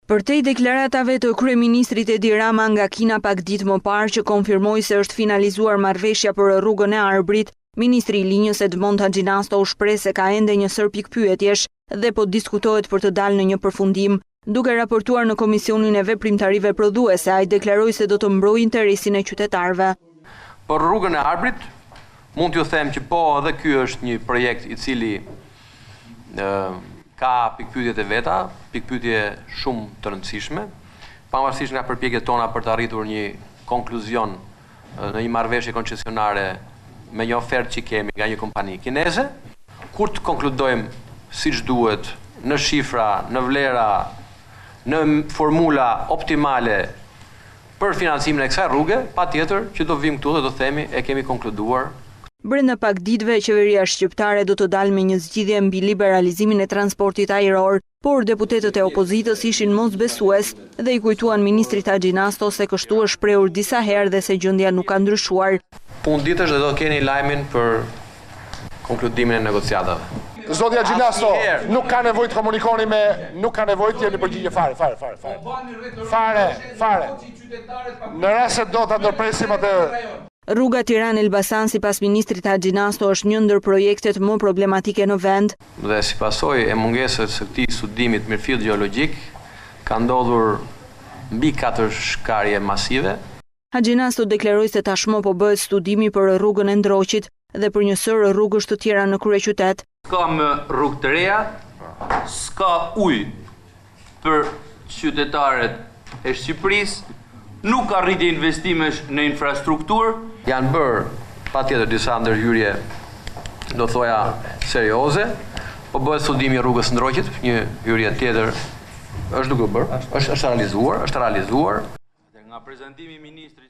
Përtej deklaratave të kryeministrit Edi Rama nga Kina pak ditë më parë që konfirmoi se është finalizuar marrëveshja për rrugën e Arbrit, ministri i linjës Edmond Haxhinasto u shpreh se ka ende një sër pikpyetjesh dhe po diskutohet për të dalë në një përfundim. Duke raportuar në Komisionin e Veprimtarive Prodhuese, ai deklaroi se do të mbrojë interesin e qytetarëve. Për rrugën e Arbrit, mund t'ju them që po, edhe ky është një projekt i cili ka pikpyetjet e veta, pikpyetje shumë të rëndësishme, pavarësisht nga përpjekjet tona për të arritur një konkluzion në një marrëveshje koncesionare me një ofertë që kemi nga një kompani kineze. Kur të konkludojmë siç duhet, në shifra, në vlera, në formula optimale për financimin e kësaj rruge, patjetër që do vim këtu dhe do themi e kemi konkluduar. Brenda pak ditëve, qeveria shqiptare do të dalë me një zgjidhje mbi liberalizimin e transportit ajror, por deputetët e opozitës ishin mosbesues dhe i kujtuan ministrit Haxhinasto se kështu është shprehur disa herë dhe se gjendja nuk ka ndryshuar. Punë ditësh dhe do keni lajmin për konkludimin e negociatave. Zoti Haxhinasto, nuk ka nevojë të komunikoni nuk ka nevojë të jeni përgjigje fare. Në rast se do ta ndërpresim atë. Rruga Tiranë-Elbasan sipas ministrit Haxhinasto është një ndër projektet më problematike në vend. Dhe si pasojë e mungesës së këtij studimi të mirëfillt gjeologjik, ka ndodhur mbi 4 shkarje masive. Haxhinasto deklaroi se tashmë po bëhet studimi për rrugën e Ndroqit dhe për një sër rrugësh të tjera në kryeqytet. S'ka më rrugë të reja, s'ka ujë për qytetarët e Shqipërisë, nuk ka rritje investimesh në infrastrukturë. Janë bërë patjetër disa ndërhyrje, do thoja serioze, po bëhet studimi i rrugës Ndroqit, një hyrje tjetër është duke bërë, është realizuar. Nga prezantimi i ministrit